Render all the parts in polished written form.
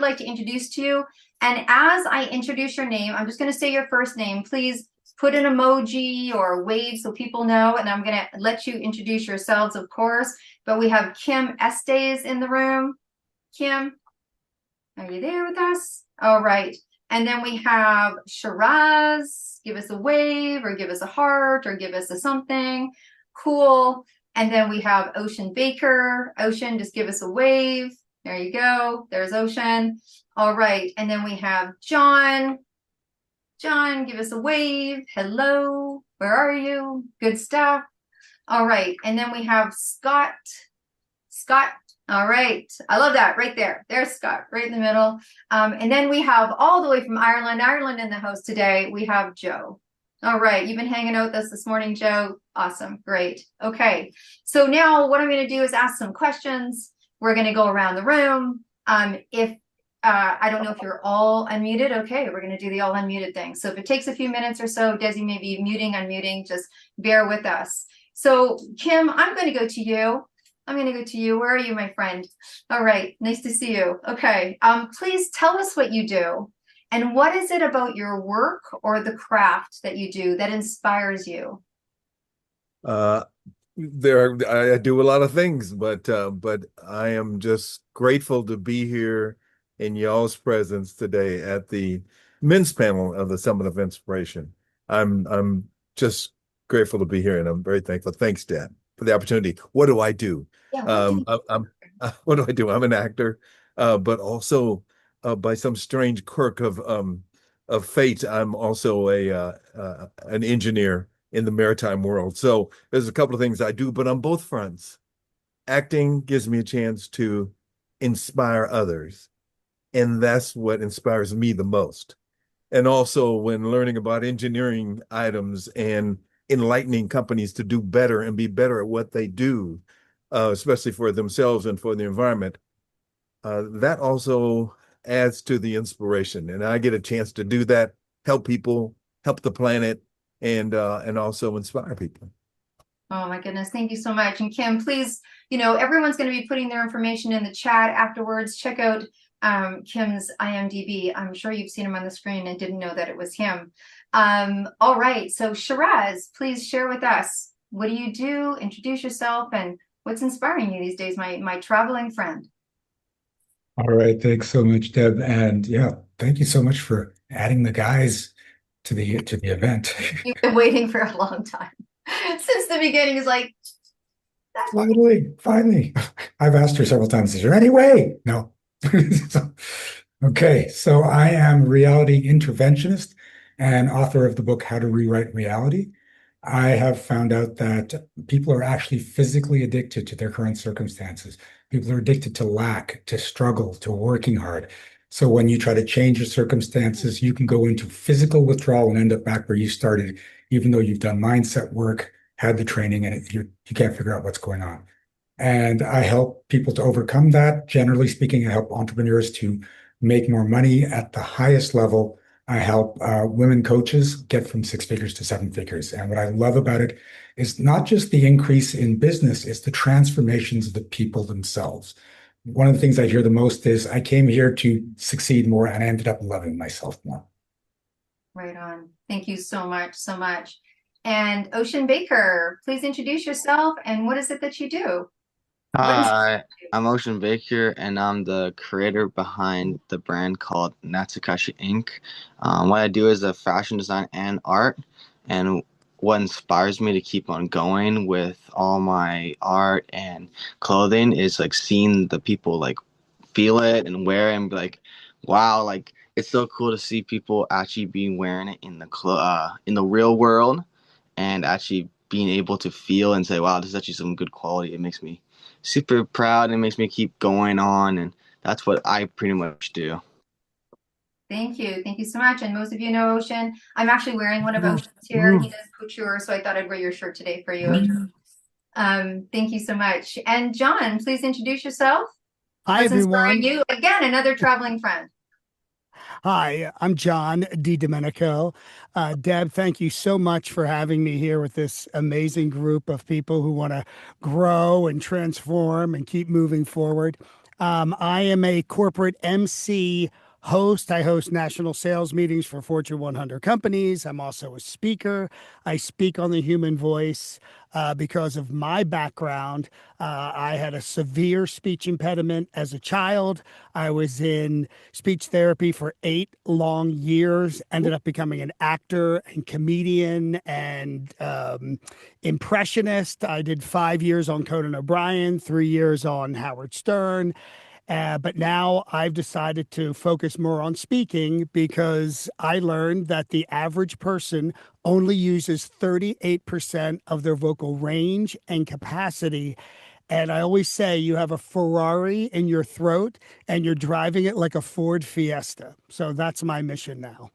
like to introduce to you. And as I introduce your name, I'm just going to say your first name. Please put an emoji or wave so people know. And I'm going to let you introduce yourselves, of course. But we have Kim Estes in the room. Kim, are you there with us? All right. And then we have Shiraz. Give us a wave or give us a heart or give us a something. Cool. And then we have Ocean Baker. Ocean, just give us a wave. There you go. There's Ocean. All right. And then we have John. John, give us a wave. Hello. Where are you? Good stuff. All right. And then we have Scott. Scott. All right. I love that right there. There's Scott right in the middle. And then we have all the way from Ireland, in the house today. We have Joe. All right. You've been hanging out with us this morning, Joe. Awesome. Great. Okay. So now what I'm going to do is ask some questions. We're going to go around the room. If I don't know if you're all unmuted. Okay, we're going to do the all unmuted thing. So if it takes a few minutes or so, Desi may be muting, unmuting, just bear with us. So Kim, I'm going to go to you. Where are you, my friend? All right, nice to see you. Okay, please tell us what you do. And what is it about your work or the craft that you do that inspires you? I do a lot of things, but I am just grateful to be here in y'all's presence today at the men's panel of the Summit of Inspiration. I'm just grateful to be here, and I'm very thankful. Thanks, Dad, for the opportunity. What do I do? Yeah, What do I do? I'm an actor, but also by some strange quirk of fate, I'm also an engineer in the maritime world. So there's a couple of things I do, but on both fronts, acting gives me a chance to inspire others. And that's what inspires me the most. And also when learning about engineering items and enlightening companies to do better and be better at what they do, especially for themselves and for the environment, that also adds to the inspiration. And I get a chance to do that, help people, help the planet, and also inspire people. Oh my goodness, thank you so much. And Kim, please, everyone's going to be putting their information in the chat afterwards. Check out Kim's IMDb. I'm sure you've seen him on the screen and didn't know that it was him. All right, so Shiraz, please share with us. What do you do? Introduce yourself and what's inspiring you these days, my traveling friend. All right, thanks so much, Deb. And yeah, thank you so much for adding the guys to the event. You've been waiting for a long time. Since the beginning is like, that's Finally. I've asked her several times, is there any way? No. Okay, so I am reality interventionist and author of the book How to Rewrite Reality. I have found out that people are actually physically addicted to their current circumstances. People are addicted to lack, to struggle, to working hard. So when you try to change your circumstances, you can go into physical withdrawal and end up back where you started, even though you've done mindset work, had the training, and you can't figure out what's going on. And I help people to overcome that. Generally speaking, I help entrepreneurs to make more money at the highest level. I help women coaches get from 6 figures to 7 figures. And what I love about it is not just the increase in business, it's the transformations of the people themselves. One of the things I hear the most is I came here to succeed more and I ended up loving myself more. Right on. Thank you so much, so much. And Ocean Baker, please introduce yourself and what is it that you do? Hi, I'm Ocean Baker, and I'm the creator behind the brand called Natsukashi Inc. What I do is a fashion design and art, and what inspires me to keep on going with all my art and clothing is like seeing the people like feel it and wear it and be like, wow, like it's so cool to see people actually be wearing it in the real world and actually being able to feel and say, wow, this is actually some good quality. It makes me super proud and makes me keep going on, and that's what I pretty much do. Thank you. Thank you so much. And most of you know Ocean. I'm actually wearing one of Ocean's here. He does couture, so I thought I'd wear your shirt today for you, Ocean. Thank you so much. And John, please introduce yourself. Hi, everyone. You again, another traveling friend. Hi, I'm John DiDomenico. Deb, thank you so much for having me here with this amazing group of people who want to grow and transform and keep moving forward. I am a corporate MC host. I host national sales meetings for Fortune 100 companies. I'm also a speaker. I speak on the human voice because of my background. I had a severe speech impediment as a child. I was in speech therapy for 8 long years, ended up becoming an actor and comedian and impressionist. I did 5 years on Conan O'Brien, 3 years on Howard Stern. But now I've decided to focus more on speaking because I learned that the average person only uses 38% of their vocal range and capacity. And I always say you have a Ferrari in your throat and you're driving it like a Ford Fiesta. So that's my mission now.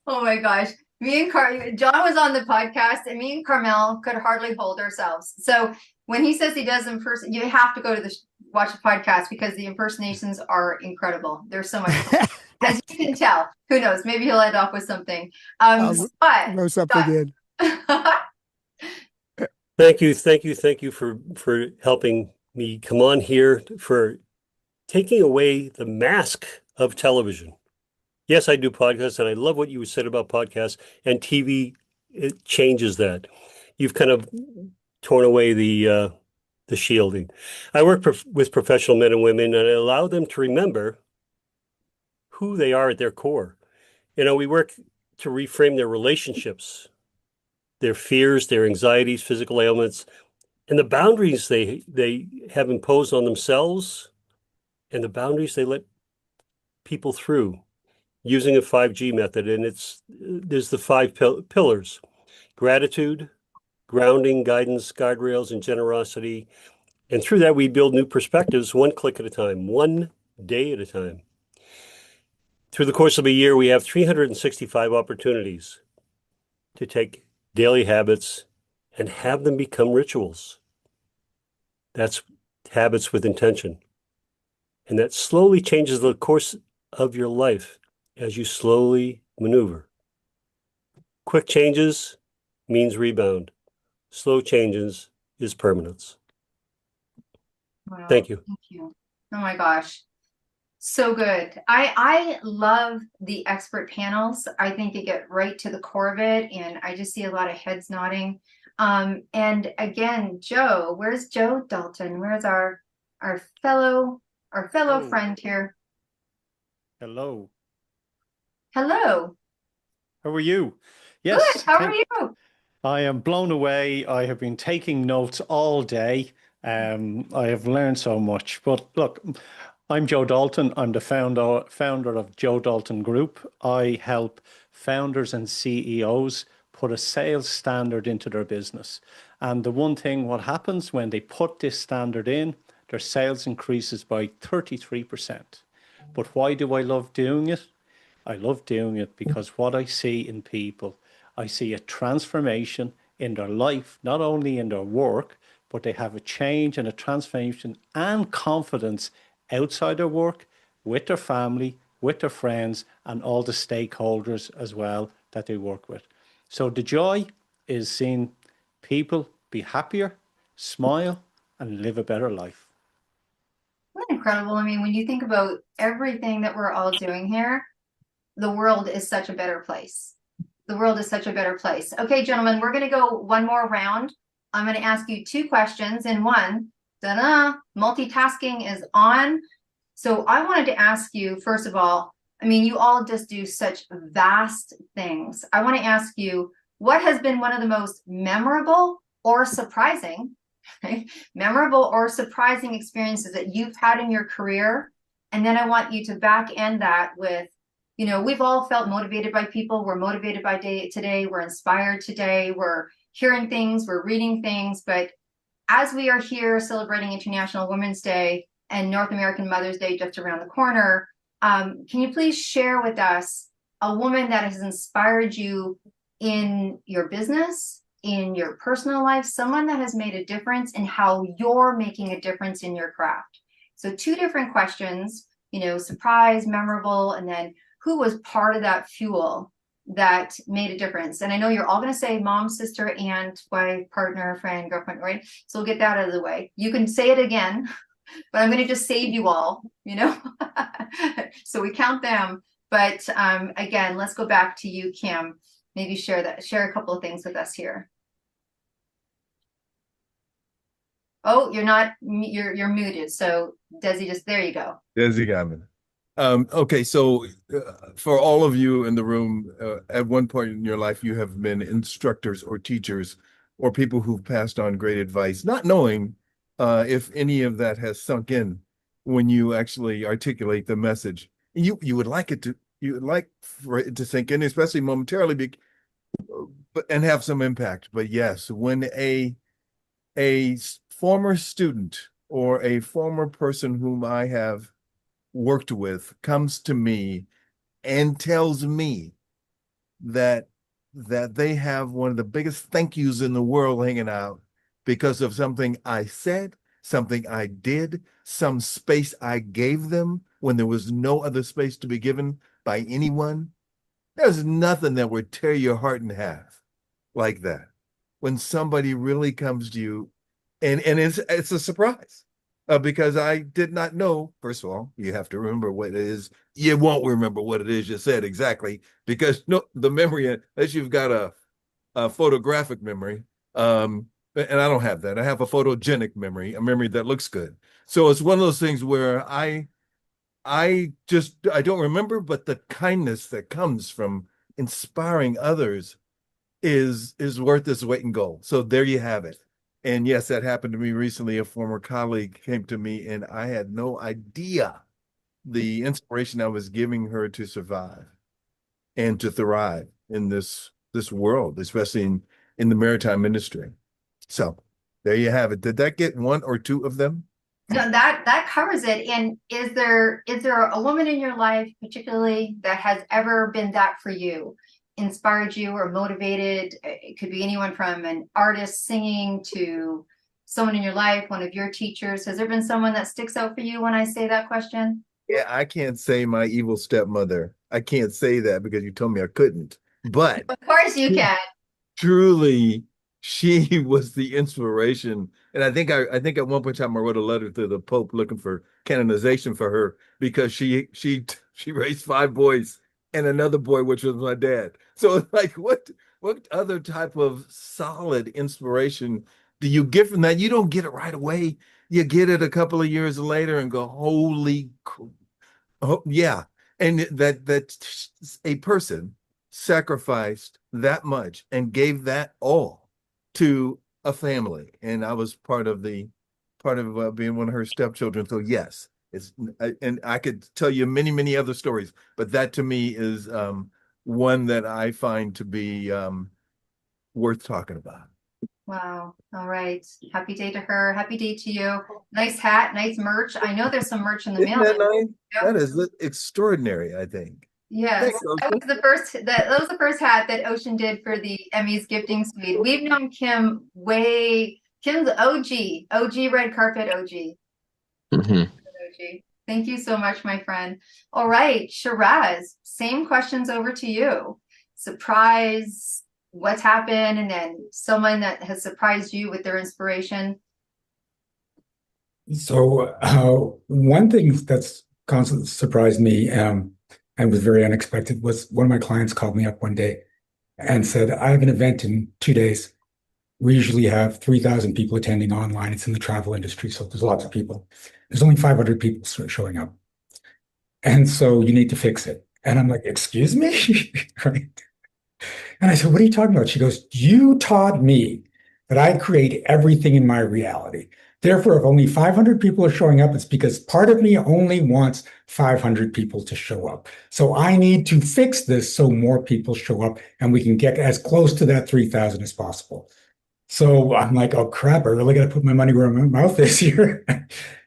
Oh my gosh. John was on the podcast and me and Carmel could hardly hold ourselves. So when he says he does in person, you have to go to watch the podcast because the impersonations are incredible. There's so much fun. As you can tell. Who knows? Maybe he'll end off with something. But know something in. Thank you for helping me come on here, for taking away the mask of television. Yes, I do podcasts, and I love what you said about podcasts and TV. It changes that. You've kind of torn away the shielding. I work with professional men and women, and I allow them to remember who they are at their core. We work to reframe their relationships, their fears, their anxieties, physical ailments, and the boundaries they have imposed on themselves and the boundaries they let people through using a 5G method. And there's the 5 pillars: gratitude, grounding, guidance, guardrails, and generosity. And through that, we build new perspectives, one click at a time, one day at a time. Through the course of a year, we have 365 opportunities to take daily habits and have them become rituals. That's habits with intention. And that slowly changes the course of your life as you slowly maneuver. Quick changes means rebound. Slow changes is permanence. Wow, Thank you. Thank you. Oh my gosh. So good. I love the expert panels. I think they get right to the core of it, and I just see a lot of heads nodding. And again, Joe, where's Joe Dalton? Where's our fellow Hello. friend here? Hello. Hello. How are you? Good. How are you? I am blown away. I have been taking notes all day. I have learned so much. But look, I'm Joe Dalton. I'm the founder of Joe Dalton Group. I help founders and CEOs put a sales standard into their business. And the one thing, what happens when they put this standard in, their sales increases by 33%. But why do I love doing it? I love doing it because what I see in people, I see a transformation in their life, not only in their work, but they have a change and a transformation and confidence outside their work, with their family, with their friends, and all the stakeholders as well that they work with. So the joy is seeing people be happier, smile, and live a better life. Isn't that incredible? I mean, when you think about everything that we're all doing here, the world is such a better place. The world is such a better place. Okay, gentlemen, we're going to go one more round. I'm going to ask you 2 questions in one. Ta-da! Multitasking is on. So I wanted to ask you, first of all, I mean, you all just do such vast things. I want to ask you, what has been one of the most memorable or surprising, memorable or surprising experiences that you've had in your career? And then I want you to back end that with, we've all felt motivated by people. We're motivated by today. We're inspired today. We're hearing things. We're reading things. But as we are here celebrating International Women's Day and North American Mother's Day just around the corner, can you please share with us a woman that has inspired you in your business, in your personal life, someone that has made a difference in how you're making a difference in your craft? So 2 different questions, surprise, memorable, and then who was part of that fuel that made a difference? And I know you're all going to say mom, sister, aunt, wife, partner, friend, girlfriend, right? So we'll get that out of the way. You can say it again. but I'm going to just save you all, so we count them. But again, let's go back to you, Kim. Maybe share a couple of things with us here. Oh, you're muted. So Desi, there you go. Desi got me. Okay, so for all of you in the room, at one point in your life, you have been instructors or teachers or people who've passed on great advice, not knowing if any of that has sunk in when you actually articulate the message. You would like for it to sink in, especially momentarily, and have some impact. But yes, when a former student or a former person whom I have worked with comes to me and tells me that they have one of the biggest thank yous in the world hanging out because of something I said, something I did, some space I gave them when there was no other space to be given by anyone. There's nothing that would tear your heart in half like that. When somebody really comes to you, and it's a surprise. Because I did not know, first of all, you have to remember what it is. You won't remember what it is you said exactly, because the memory, unless you've got a photographic memory, and I don't have that. I have a photogenic memory, a memory that looks good. So it's one of those things where I don't remember, but the kindness that comes from inspiring others is worth its weight in gold. So there you have it. And yes, that happened to me recently. A former colleague came to me and I had no idea the inspiration I was giving her to survive and to thrive in this world, especially in the maritime industry. So there you have it. Did that get one or two of them? No, that covers it. And is there a woman in your life particularly that has ever been that for you? Inspired you or motivated? It could be anyone from an artist singing to someone in your life, one of your teachers. Has there been someone that sticks out for you when I say that question? Yeah, I can't say my evil stepmother. I can't say that because you told me I couldn't. But Of course you can. truly, she was the inspiration. And I think at one point in time I wrote a letter to the Pope looking for canonization for her because she raised 5 boys and another boy, which was my dad. So it's like, what other type of solid inspiration do you get from that? You don't get it right away. You get it a couple of years later and go, holy, oh yeah. And that a person sacrificed that much and gave that all to a family. And I was part of being one of her stepchildren. So yes. And I could tell you many, many other stories, but that to me is one that I find to be worth talking about. Wow. All right. Happy day to her. Happy day to you. Nice hat, nice merch. I know there's some merch in the mail. Isn't that nice? That is extraudinary, I think. Yes, Thanks, that was the first hat that Ocean did for the Emmys gifting suite. We've known Kim Kim's OG red carpet OG. Mhm. Thank you so much, my friend. All right, Shiraz, same questions over to you. Surprise, what's happened, and then someone that has surprised you with their inspiration. So one thing that's constantly surprised me and was very unexpected was one of my clients called me up one day and said, I have an event in 2 days. We usually have 3,000 people attending online. It's in the travel industry, so there's lots of people. There's only 500 people showing up. And so you need to fix it. And I'm like, excuse me? Right? And I said, what are you talking about? She goes, you taught me that I create everything in my reality. Therefore, if only 500 people are showing up, it's because part of me only wants 500 people to show up. So I need to fix this so more people show up and we can get as close to that 3,000 as possible. So I'm like, oh crap, I really got to put my money where my mouth is here.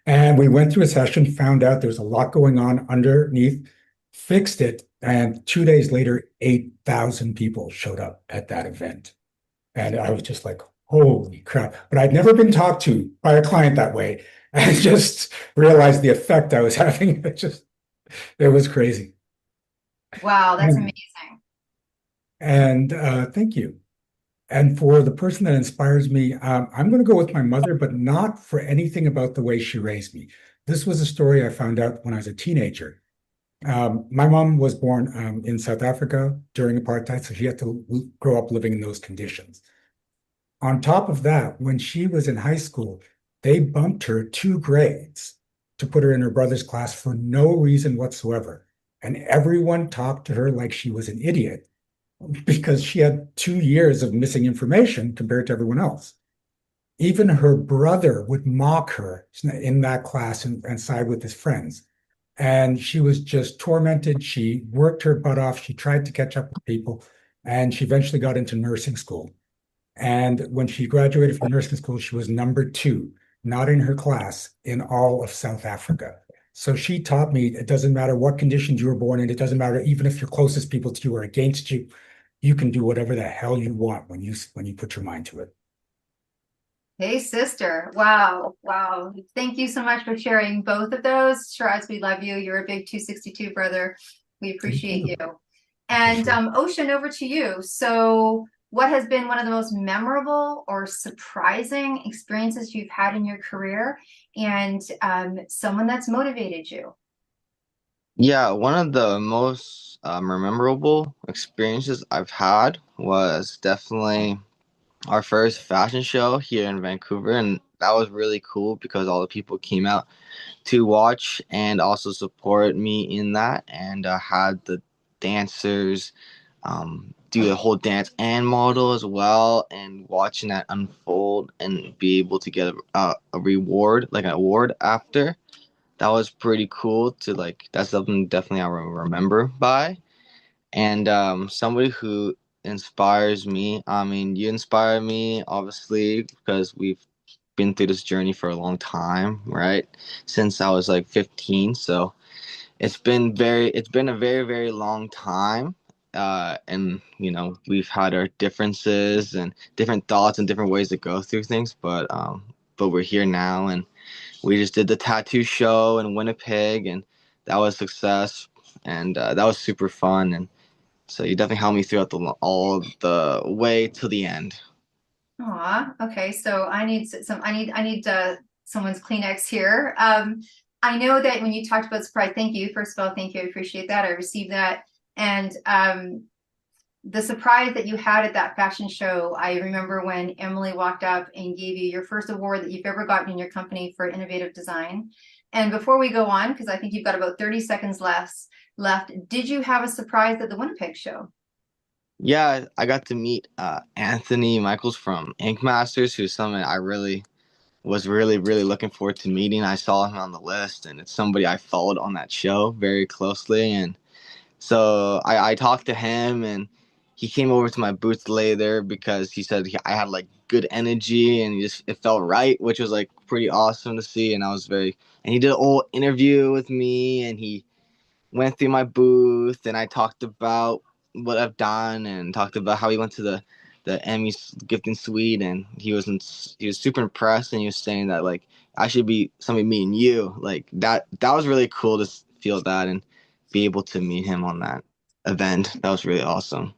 And we went through a session, found out there was a lot going on underneath, fixed it. And 2 days later, 8,000 people showed up at that event. And I was just like, holy crap. But I'd never been talked to by a client that way. And just realized the effect I was having. It was crazy. Wow, that's amazing. And thank you. And for the person that inspires me, I'm going to go with my mother, but not for anything about the way she raised me. This was a story I found out when I was a teenager. My mom was born in South Africa during apartheid, so she had to grow up living in those conditions. On top of that, when she was in high school, they bumped her 2 grades to put her in her brother's class for no reason whatsoever. And everyone talked to her like she was an idiot because she had 2 years of missing information compared to everyone else. Even her brother would mock her in that class and side with his friends. And she was just tormented. She worked her butt off. She tried to catch up with people, and she eventually got into nursing school. And when she graduated from nursing school, she was number 2, not in her class, in all of South Africa. So she taught me it doesn't matter what conditions you were born in. It doesn't matter even if your closest people to you are against you. You can do whatever the hell you want when you put your mind to it. Hey, sister. Wow. Wow. Thank you so much for sharing both of those. Shiraz, we love you. You're a big 262 brother. We appreciate you. And sure. Ocean, over to you. So what has been one of the most memorable or surprising experiences you've had in your career, and someone that's motivated you? Yeah, one of the most memorable experiences I've had was definitely our first fashion show here in Vancouver, and that was really cool because all the people came out to watch and also support me in that, and had the dancers do the whole dance and model as well, and watching that unfold and be able to get a reward, like an award after. That was pretty cool to like. That's something definitely I will remember by. And somebody who inspires me. I mean, you inspire me obviously because we've been through this journey for a long time, right? Since I was like 15. So it's been a very, very long time. And we've had our differences and different thoughts and different ways to go through things, but we're here now, and we just did the tattoo show in Winnipeg, and that was a success, and that was super fun, and so you definitely helped me throughout all the way to the end. Aw, okay. So I need I need someone's Kleenex here. I know that when you talked about surprise, thank you. First of all, thank you. I appreciate that. I received that. And the surprise that you had at that fashion show, I remember when Emily walked up and gave you your first award that you've ever gotten in your company for innovative design. And before we go on, because I think you've got about 30 seconds left, did you have a surprise at the Winnipeg show? Yeah, I got to meet Anthony Michaels from Ink Masters, who's someone I really was really looking forward to meeting. I saw him on the list, and it's somebody I followed on that show very closely, and so I talked to him, and he came over to my booth later because he said I had like good energy, and it felt right, which was like pretty awesome to see. And and he did a whole interview with me, and he went through my booth, and I talked about what I've done and talked about how he went to the Emmy gifting suite, and he was super impressed, and he was saying that like I should be somebody meeting you, like that was really cool to feel that and be able to meet him on that event. That was really awesome.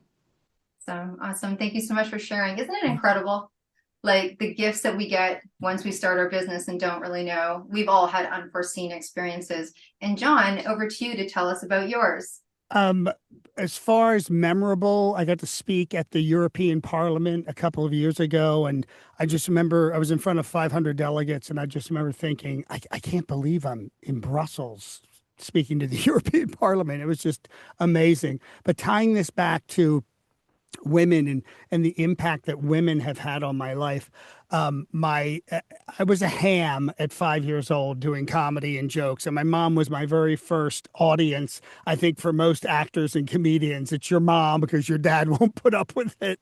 So awesome. Thank you so much for sharing. Isn't it incredible? Like the gifts that we get once we start our business and don't really know. We've all had unforeseen experiences. And John, over to you to tell us about yours. As far as memorable, I got to speak at the European Parliament a couple of years ago, and I just remember I was in front of 500 delegates, and I just remember thinking, I can't believe I'm in Brussels speaking to the European Parliament. It was just amazing. But tying this back to women and the impact that women have had on my life. I was a ham at 5 years old doing comedy and jokes, and my mom was my very first audience. I think for most actors and comedians, it's your mom because your dad won't put up with it.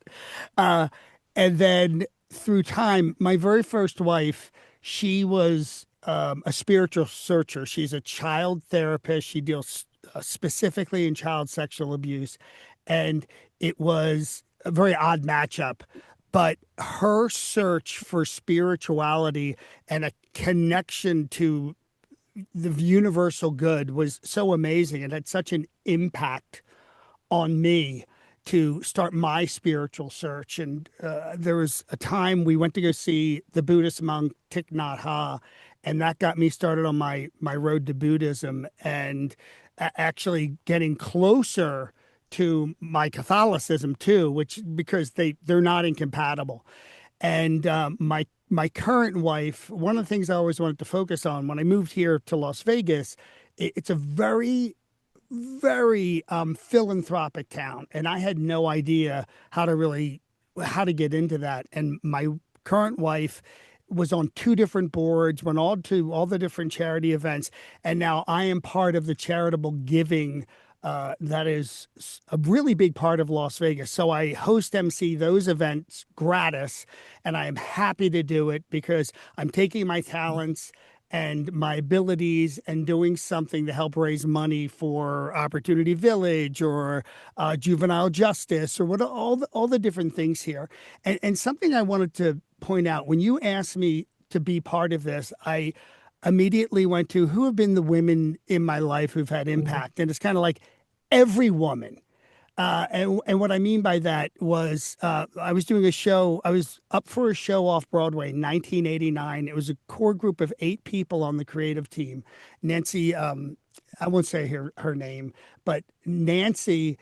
And then through time, my very first wife, she was a spiritual searcher. She's a child therapist. She deals specifically in child sexual abuse. And it was a very odd matchup, but her search for spirituality and a connection to the universal good was so amazing and had such an impact on me to start my spiritual search. And there was a time we went to go see the Buddhist monk Thich Nhat Hanh, and that got me started on my road to Buddhism and actually getting closer to my Catholicism too, which because they're not incompatible. And my current wife, one of the things I always wanted to focus on when I moved here to Las Vegas, it's a very philanthropic town, and I had no idea how to get into that. And my current wife was on 2 different boards, went to all the different charity events, and now I am part of the charitable giving that is a really big part of Las Vegas. So I host MC those events gratis, and I am happy to do it because I'm taking my talents and my abilities and doing something to help raise money for Opportunity Village or juvenile justice or what all the different things here. And something I wanted to point out, when you asked me to be part of this, I immediately went to who have been the women in my life who've had impact. And it's kind of like every woman. And what I mean by that was I was doing a show. I was up for a show off Broadway in 1989. It was a core group of 8 people on the creative team. Nancy, I won't say her name, but Nancy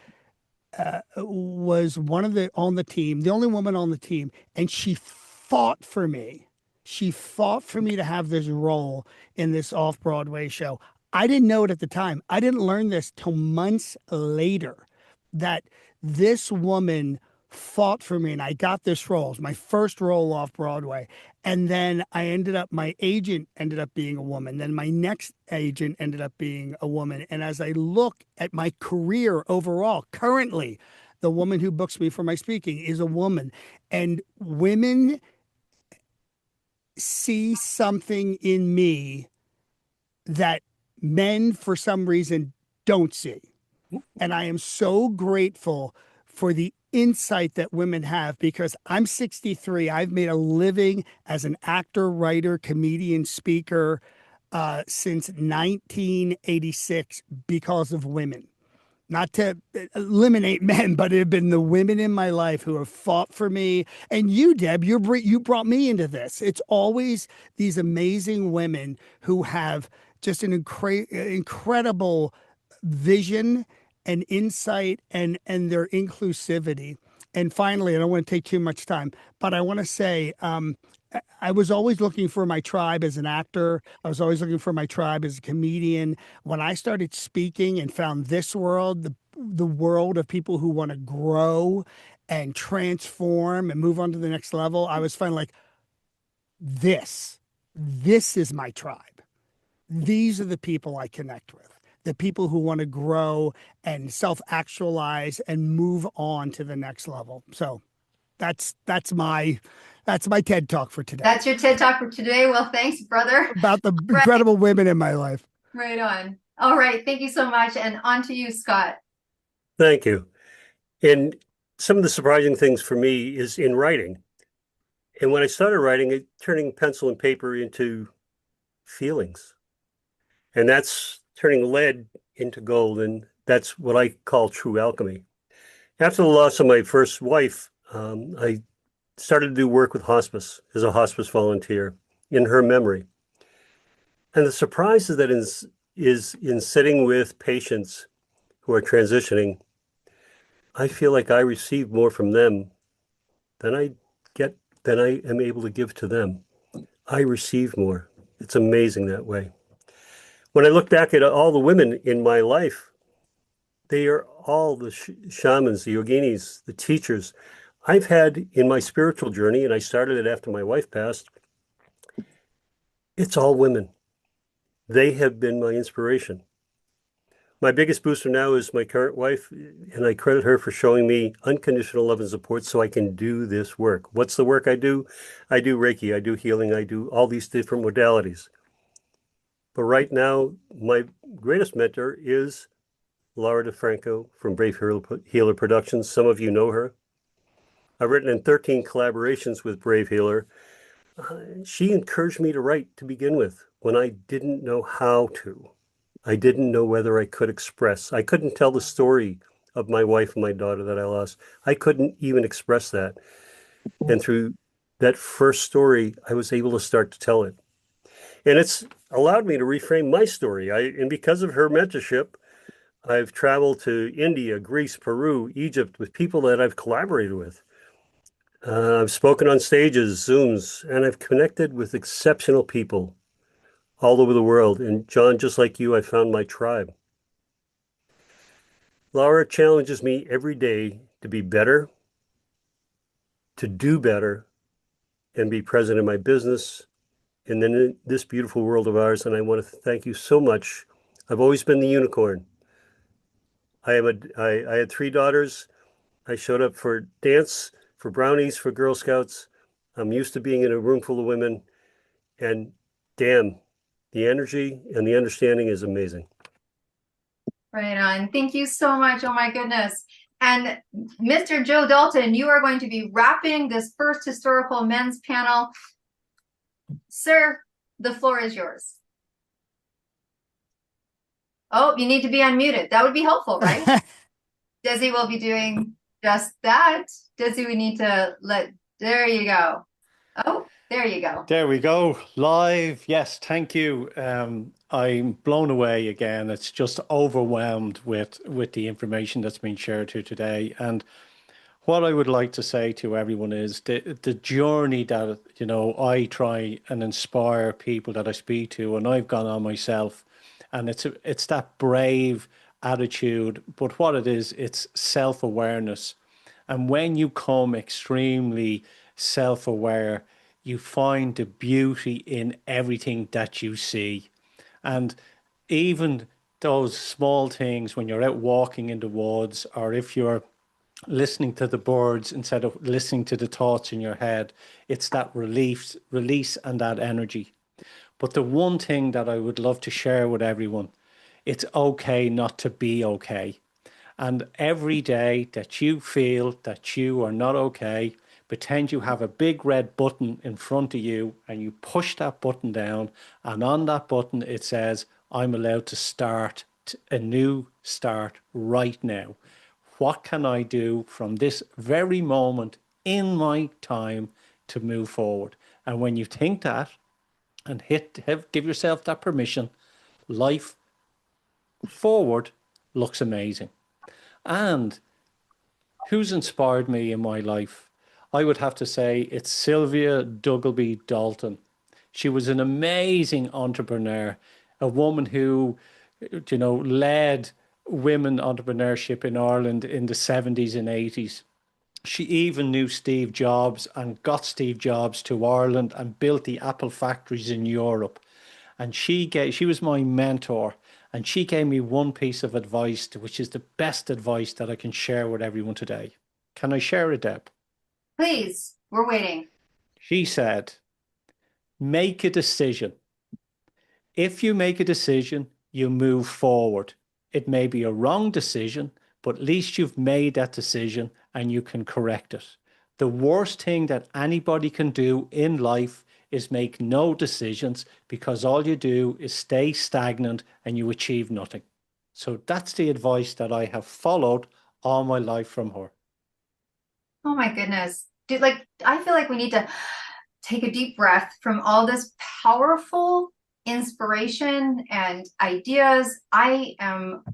was one of on the team, the only woman on the team, and she fought for me. She fought for me to have this role in this off Broadway show. I didn't know it at the time. I didn't learn this till months later, that this woman fought for me and I got this role. It was my first role off Broadway. And then my agent ended up being a woman. Then my next agent ended up being a woman. And as I look at my career overall, currently, the woman who books me for my speaking is a woman. And women see something in me that men, for some reason, don't see. And I am so grateful for the insight that women have because I'm 63. I've made a living as an actor, writer, comedian, speaker since 1986 because of women. Not to eliminate men, but it have been the women in my life who have fought for me. And you, Deb, you brought me into this. It's always these amazing women who have just an incredible vision and insight and their inclusivity. And finally, I don't want to take too much time, but I want to say I was always looking for my tribe as an actor. I was always looking for my tribe as a comedian. When I started speaking and found this world, the world of people who want to grow and transform and move on to the next level, I was finally like, this is my tribe. These are the people I connect with, the people who want to grow and self-actualize and move on to the next level. So that's my TED Talk for today. That's your TED Talk for today. Well, thanks, brother. About the incredible women in my life. Right on. All right. Thank you so much. And on to you, Scott. Thank you. And some of the surprising things for me is in writing. And when I started writing, turning pencil and paper into feelings. And that's turning lead into gold. And that's what I call true alchemy. After the loss of my first wife, I started to do work with hospice as a hospice volunteer in her memory. And the surprise is that in sitting with patients who are transitioning, I feel like I receive more from them than I am able to give to them. I receive more. It's amazing that way. When I look back at all the women in my life, they are all the shamans, the yoginis, the teachers I've had in my spiritual journey, and I started it after my wife passed. It's all women. They have been my inspiration. My biggest booster now is my current wife, and I credit her for showing me unconditional love and support so I can do this work. What's the work I do? I do Reiki, I do healing, I do all these different modalities. But right now, my greatest mentor is Laura DeFranco from Brave Healer Productions. Some of you know her. I've written in 13 collaborations with Brave Healer. She encouraged me to write to begin with when I didn't know how to. I didn't know whether I could express. I couldn't tell the story of my wife and my daughter that I lost. I couldn't even express that. And through that first story, I was able to start to tell it. And it's allowed me to reframe my story. And because of her mentorship, I've traveled to India, Greece, Peru, Egypt with people that I've collaborated with. I've spoken on stages, Zooms, and I've connected with exceptional people all over the world. And John, just like you, I found my tribe. Laura challenges me every day to be better, to do better, and be present in my business and then in this beautiful world of ours. And I want to thank you so much. I've always been the unicorn. I had 3 daughters. I showed up for dance, for brownies, for Girl Scouts. I'm used to being in a room full of women, and damn, the energy and the understanding is amazing. Right on. Thank you so much. Oh my goodness. And Mr. Joe Dalton, you are going to be wrapping this first historical men's panel. Sir, the floor is yours. Oh, you need to be unmuted. That would be helpful, right? Desi will be doing just that. Desi, we need to there you go. Oh, there you go. There we go. Live. Yes, thank you. I'm blown away again. It's just overwhelmed with the information that's been shared here today. And what I would like to say to everyone is the journey that, I try and inspire people that I speak to, and I've gone on myself. And it's that brave attitude, but what it is, it's self-awareness. And when you come extremely self-aware, you find the beauty in everything that you see. And even those small things when you're out walking in the woods, or if you're listening to the birds instead of listening to the thoughts in your head, it's that release and that energy. But the one thing that I would love to share with everyone, it's okay not to be okay. And every day that you feel that you are not okay, pretend you have a big red button in front of you and you push that button down, and on that button it says, I'm allowed to start a new start right now. What can I do from this very moment in my time to move forward? And when you think that and give yourself that permission, life forward looks amazing. And who's inspired me in my life? I would have to say it's Sylvia Duggleby Dalton. She was an amazing entrepreneur, a woman who, led women entrepreneurship in Ireland in the 70s and 80s. She even knew Steve Jobs and got Steve Jobs to Ireland and built the Apple factories in Europe. And she was my mentor. And she gave me one piece of advice, which is the best advice that I can share with everyone today. Can I share it, Deb? Please, we're waiting. She said, make a decision. If you make a decision, you move forward. It may be a wrong decision, but at least you've made that decision and you can correct it. The worst thing that anybody can do in life is make no decisions, because all you do is stay stagnant and you achieve nothing. So that's the advice that I have followed all my life from her. Oh my goodness. Dude, I feel like we need to take a deep breath from all this powerful inspiration and ideas. I am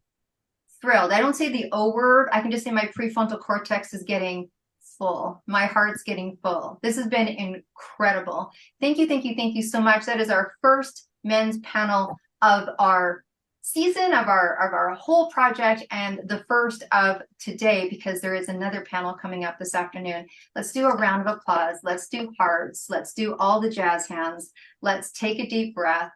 thrilled. I don't say the O word. I can just say my prefrontal cortex is getting full. My heart's getting full. This has been incredible. Thank you, thank you, thank you so much. That is our first men's panel of our season, of our whole project, and the first of today, because there is another panel coming up this afternoon. Let's do a round of applause. Let's do hearts. Let's do all the jazz hands. Let's take a deep breath.